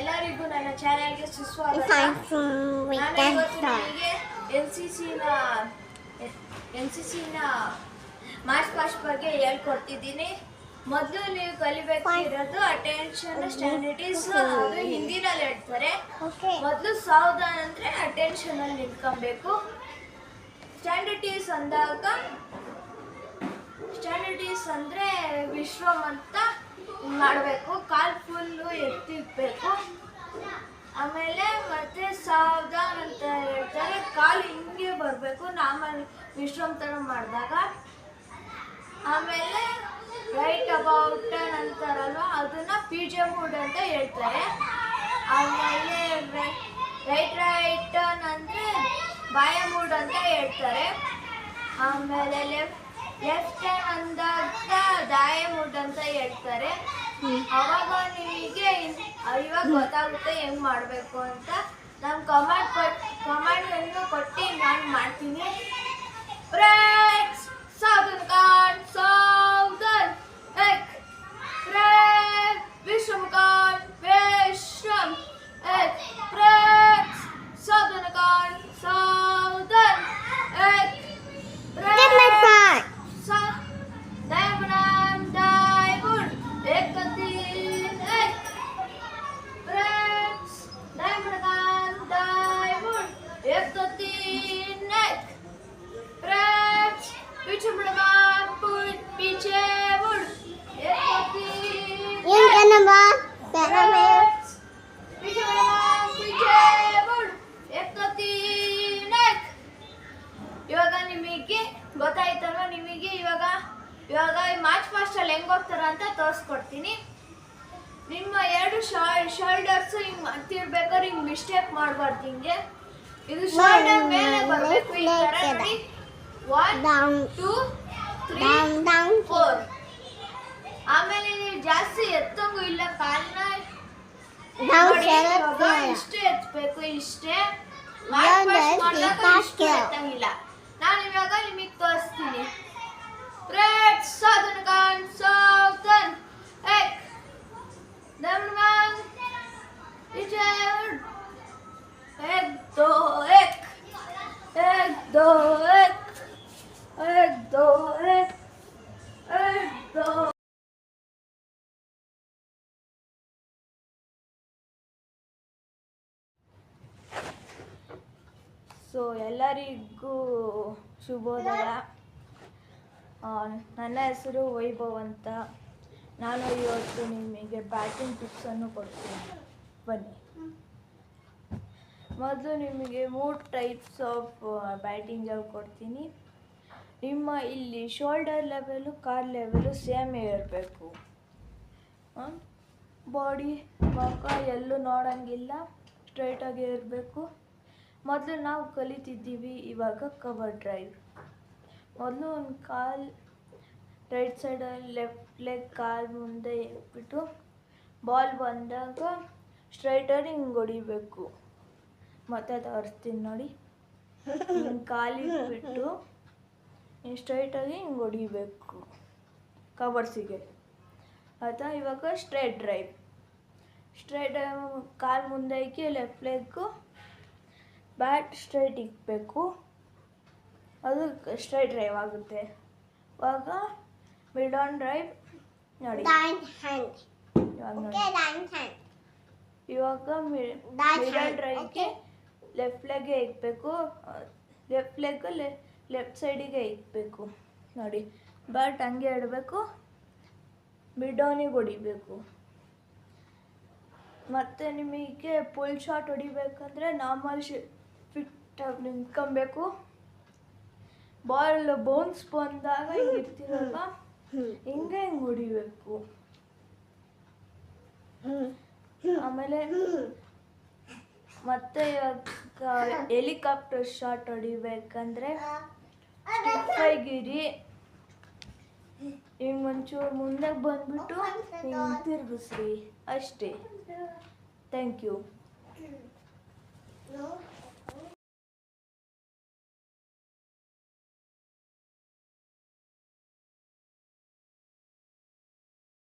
ಎಲ್ಲರಿಗೂ ನನ್ನ ಚಾನೆಲ್ಗೆ ಸುಸ್ವಾಗತ. ನಾನು ಇವತ್ತು ನಿಮಗೆ NCCನ ಮಾರ್ಚ್ ಪಾಸ್ಟ್ ಬಗ್ಗೆ ಹೇಳ್ಕೊಡ್ತಿದ್ದೀನಿ. ಮೊದಲು ನೀವು ಕಲಿಬೇಕಿರೋದು ಅಟೆನ್ಷನ್, ಸ್ಟ್ಯಾಂಡರ್ಡೀಸ್, ಅದು ಹಿಂದಿನಲ್ಲಿ ಹೇಳ್ತಾರೆ. ಮೊದಲು ಸಾವಧಾನ ಅಂದರೆ ಅಟೆನ್ಷನ್ ಅಲ್ಲಿ ನಿಂತ್ಕೊಬೇಕು. ಸ್ಟ್ಯಾಂಡರ್ಡೀಸ್ ಅಂದರೆ ವಿಶ್ರಮ ಅಂತ ಮಾಡಬೇಕು, ಕಾಲು ಫುಲ್ಲು ಎತ್ತಿಬೇಕು. ಆಮೇಲೆ ಮತ್ತೆ ಸಾವಧಾನ ಅಂತ ಹೇಳ್ತಾರೆ, ಕಾಲು ಹಿಂಗೆ ಬರಬೇಕು ನಾರ್ಮಲ್ ವಿಶ್ರಮ ಥರ ಮಾಡಿದಾಗ. ಆಮೇಲೆ ರೈಟ್ ಅಬೌಟ್ ಟರ್ನ್ ಅಂತಾರಲ್ವ, ಅದನ್ನು PJ ಮೂಡ್ ಅಂತ ಹೇಳ್ತಾರೆ. ಆಮೇಲೆ ರೈಟ್ ಟರ್ನ್ ಅಂದರೆ ಬಾಯ ಮೂಡ್ ಅಂತ ಹೇಳ್ತಾರೆ. ಆಮೇಲೆ ಲೆಫ್ಟ್ ಟರ್ನ್ ಅಂದಾಗ ದಾಯ ಮೂಡ್ ಅಂತ ಹೇಳ್ತಾರೆ. ಅವಾಗ ನಿಮಗೆ ಇವಾಗ ಗೊತ್ತಾಗುತ್ತೆ ಹೆಂಗೆ ಮಾಡಬೇಕು ಅಂತ. ನಾನು ಕಮಾಂಡನ್ನು ಕೊಟ್ಟು ನಾನು ಮಾಡ್ತೀನಿ. ಬ್ರೇಕ್ಸ್ ಸಾವಧಾನ್ ಸಾವಧಾನ್, ಏಕ್ ಬ್ರೇಕ್ ವಿಶ್ರಮ್ ವಿಶ್ರಮ್, ಏಕ್ ಬ್ರೇಕ್ಸ್ ಸಾವಧಾನ್ ಸಾವಧಾನ್, ಏಕ್ ಬ್ರೇಕ್ डायमंड एक का तीन, एक ब्रेक्स डायमंड एक का तीन, एक ब्रेक्स पीछे मुड़ना पीछे मुड़, एक का तीन, ये क्या नंबर तेरा में पीछे मुड़, एक का तीन, एक. ಇವಾಗ ನಿಮಗೆ ಗೊತ್ತಾಯ್ತಲ್ವ? ನಿಮಗೆ ಇವಾಗ ಮಾರ್ಚ್ ಪಾಸ್ಟಲ್ಲಿ ಹೆಂಗೆ ಹೋಗ್ತಾರ ಅಂತ ತೋರಿಸ್ಕೊಡ್ತೀನಿ. ನಿಮ್ಮ ಎರಡು ಶೋಲ್ಡರ್ಸ್ ಹಿಂಗೆ ಮಾಡ್ತಿರ್ಬೇಕಾದ್ರೆ ಹಿಂಗೆ ಮಿಸ್ಟೇಕ್ ಮಾಡಬಾರ್ದು. ಹಿಂಗೆ ಇದು ಶೋಲ್ಡರ್ ಮೇಲೆ ಬರಬೇಕು. ಈ ಥರ ನೋಡಿ, 1 2 3 4. ಆಮೇಲೆ ನೀವು ಜಾಸ್ತಿ ಎತ್ತಂಗೂ ಇಲ್ಲ, ಕಾಲನ್ನ ಇಷ್ಟೇ ಎತ್ತಬೇಕು, ಇಷ್ಟೇ. ಮಾರ್ಚ್ ಪಾಸ್ಟ್ ಮಾಡಿದಾಗ ಇಷ್ಟು ಎತ್ತಂಗಿಲ್ಲ. ನಾನು ಇವಾಗ ನಿಮಗೆ ತೋರಿಸ್ತೀನಿ. ಬ್ರೇಕ್ಸ್ ಸಾವಧಾನ್ ಸಾವಧಾನ್, ಏಕ್ ಡೈಮಂಡ್ पीछे एक दो एक, एक दो एक, एक दो एक, एक दो. ಸೊ ಎಲ್ಲರಿಗೂ ಶುಭೋದಯ. ನನ್ನ ಹೆಸರು ವೈಭವ್ ಅಂತ. ನಾನು ಇವತ್ತು ನಿಮಗೆ ಬ್ಯಾಟಿಂಗ್ ಟಿಪ್ಸನ್ನು ಕೊಡ್ತೀನಿ, ಬನ್ನಿ. ಮೊದಲು ನಿಮಗೆ 3 ಟೈಪ್ಸ್ ಆಫ್ ಬ್ಯಾಟಿಂಗ್ ಹೇಳ್ಕೊಡ್ತೀನಿ. ನಿಮ್ಮ ಇಲ್ಲಿ ಶೋಲ್ಡರ್ ಲೆವೆಲು, ಕಾಲ್ ಲೆವೆಲು ಸೇಮ್ ಇರಬೇಕು. ಬಾಡಿ ಮುಖ ಎಲ್ಲೂ ನೋಡೋಂಗಿಲ್ಲ, ಸ್ಟ್ರೈಟಾಗಿ ಇರಬೇಕು. ಮೊದಲು ನಾವು ಕಲಿತಿದ್ದೀವಿ ಇವಾಗ ಕವರ್ ಡ್ರೈವ್. ಮೊದಲು ಒಂದು ಕಾಲು ರೈಟ್ ಸೈಡಲ್ಲಿ ಲೆಫ್ಟ್ ಲೆಗ್ ಕಾಲು ಮುಂದೆ ಇಟ್ಬಿಟ್ಟು ಬಾಲ್ ಬಂದಾಗ ಸ್ಟ್ರೈಟಾಗಿ ಹಿಂಗೆ ಹೊಡಿಬೇಕು. ಮತ್ತೆ ತೋರಿಸ್ತೀನಿ ನೋಡಿ, ಹಿಂಗೆ ಕಾಲಿಟ್ಬಿಟ್ಟು ಸ್ಟ್ರೈಟಾಗಿ ಹಿಂಗೆ ಹೊಡಿಬೇಕು ಕವರ್ಸಿಗೆ. ಆಯಿತಾ? ಇವಾಗ ಸ್ಟ್ರೈಟ್ ಡ್ರೈವ್. ಸ್ಟ್ರೈಟ್ ಕಾಲು ಮುಂದೆ ಇಕ್ಕಿ ಲೆಫ್ಟ್ ಲೆಗ್ಗು ಬ್ಯಾಟ್ ಸ್ಟ್ರೈಟ್ ಇಕ್ಬೇಕು, ಅದು ಸ್ಟ್ರೈಟ್ ಡ್ರೈವ್ ಆಗುತ್ತೆ. ಇವಾಗ ಮಿಡ್ ಆನ್ ಡ್ರೈವ್ ನೋಡಿ, ಇವಾಗ ಮಿಡ್ ಆನ್ ಡ್ರೈವ್ಗೆ ಲೆಫ್ಟ್ ಲೆಗ್ಗೆ ಇಕ್ಬೇಕು, ಲೆಫ್ಟ್ ಲೆಗ್ ಲೆಫ್ಟ್ ಸೈಡಿಗೆ ಇಕ್ಬೇಕು ನೋಡಿ. ಬ್ಯಾಟ್ ಹಂಗೆ ಇಡಬೇಕು, ಮಿಡ್ ಆನಿಗೆ ಹೊಡಿಬೇಕು. ಮತ್ತು ನಿಮಗೆ ಫುಲ್ ಶಾಟ್ ಹೊಡಿಬೇಕಂದ್ರೆ ನಾರ್ಮಲ್ ಫಿಟ್ಟಾಗಿ ನಿಂತ್ಕೊಬೇಕು. ಬಾಲ್ ಬೌನ್ಸ್ ಬಂದಾಗ ಹಿಂಗೆ ಇರ್ತೀರಲ್ವ, ಹಿಂಗೆ ಹೊಡಿಬೇಕು. ಆಮೇಲೆ ಮತ್ತೆ ಹೆಲಿಕಾಪ್ಟರ್ ಶಾಟ್ ಹೊಡಿಬೇಕಂದ್ರೆ ಸ್ಟಿಫಾಗಿರಿ, ಹಿಂಗೆ ಒಂಚೂರು ಮುಂದೆ ಬಂದ್ಬಿಟ್ಟು ಹಿಂಗೆ ತಿರುಗಿಸ್ರಿ, ಅಷ್ಟೇ. Thank you.